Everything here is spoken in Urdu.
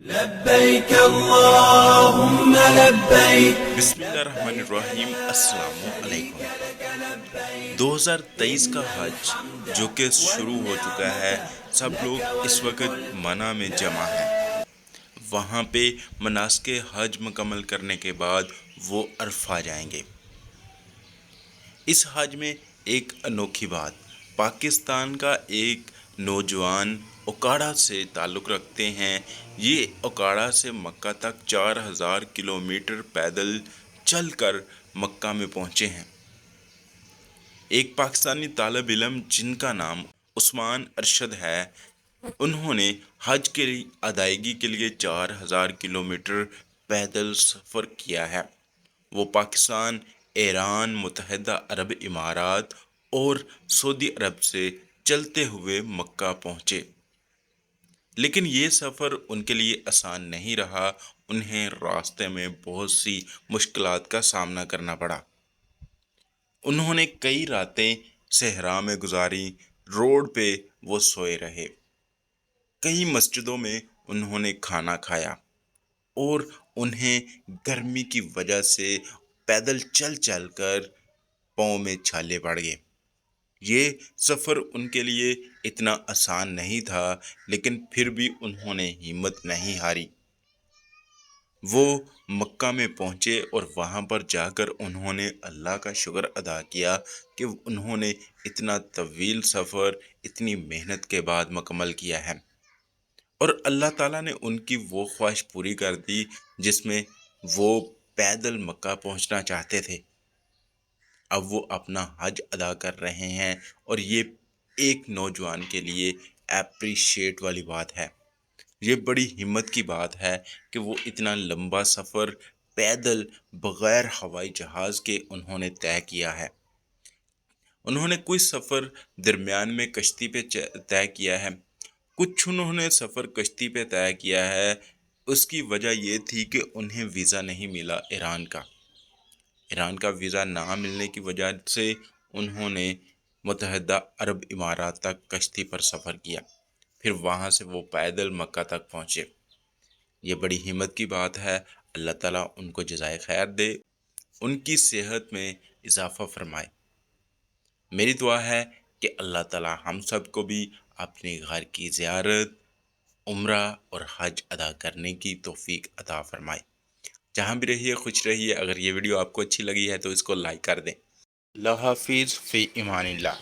لبیک اللہم لبیک بسم اللہ الرحمن الرحیم۔ السلام علیکم۔ 2023 کا حج جو کہ شروع ہو چکا ہے، سب لوگ اس وقت منی میں جمع ہیں۔ وہاں پہ مناسک حج مکمل کرنے کے بعد وہ عرفہ جائیں گے۔ اس حج میں ایک انوکھی بات، پاکستان کا ایک نوجوان اوکاڑا سے تعلق رکھتے ہیں۔ یہ اوکاڑا سے مکہ تک 4000 کلومیٹر پیدل چل کر مکہ میں پہنچے ہیں۔ ایک پاکستانی طالب علم جن کا نام عثمان ارشد ہے، انہوں نے حج کی ادائیگی کے لیے 4000 کلومیٹر پیدل سفر کیا ہے۔ وہ پاکستان، ایران، متحدہ عرب امارات اور سعودی عرب سے چلتے ہوئے مکہ پہنچے۔ لیکن یہ سفر ان کے لیے آسان نہیں رہا، انہیں راستے میں بہت سی مشکلات کا سامنا کرنا پڑا۔ انہوں نے کئی راتیں صحرا میں گزاری، روڈ پہ وہ سوئے رہے، کئی مسجدوں میں انہوں نے کھانا کھایا اور انہیں گرمی کی وجہ سے پیدل چل چل کر پاؤں میں چھالے پڑ گئے۔ یہ سفر ان کے لیے اتنا آسان نہیں تھا، لیکن پھر بھی انہوں نے ہمت نہیں ہاری۔ وہ مکہ میں پہنچے اور وہاں پر جا کر انہوں نے اللہ کا شکر ادا کیا کہ انہوں نے اتنا طویل سفر اتنی محنت کے بعد مکمل کیا ہے، اور اللہ تعالیٰ نے ان کی وہ خواہش پوری کر دی جس میں وہ پیدل مکہ پہنچنا چاہتے تھے۔ اب وہ اپنا حج ادا کر رہے ہیں، اور یہ ایک نوجوان کے لیے اپریشیٹ والی بات ہے۔ یہ بڑی ہمت کی بات ہے کہ وہ اتنا لمبا سفر پیدل بغیر ہوائی جہاز کے انہوں نے طے کیا ہے۔ انہوں نے کوئی سفر درمیان میں کشتی پہ طے کیا ہے، کچھ انہوں نے سفر کشتی پہ طے کیا ہے۔ اس کی وجہ یہ تھی کہ انہیں ویزا نہیں ملا ایران کا ویزا نہ ملنے کی وجہ سے انہوں نے متحدہ عرب امارات تک کشتی پر سفر کیا، پھر وہاں سے وہ پیدل مکہ تک پہنچے۔ یہ بڑی ہمت کی بات ہے۔ اللہ تعالیٰ ان کو جزائے خیر دے، ان کی صحت میں اضافہ فرمائے۔ میری دعا ہے کہ اللہ تعالیٰ ہم سب کو بھی اپنے گھر کی زیارت، عمرہ اور حج ادا کرنے کی توفیق عطا فرمائے۔ جہاں بھی رہیے خوش رہیے۔ اگر یہ ویڈیو آپ کو اچھی لگی ہے تو اس کو لائک کر دیں۔ اللہ حافظ، فی امان اللہ۔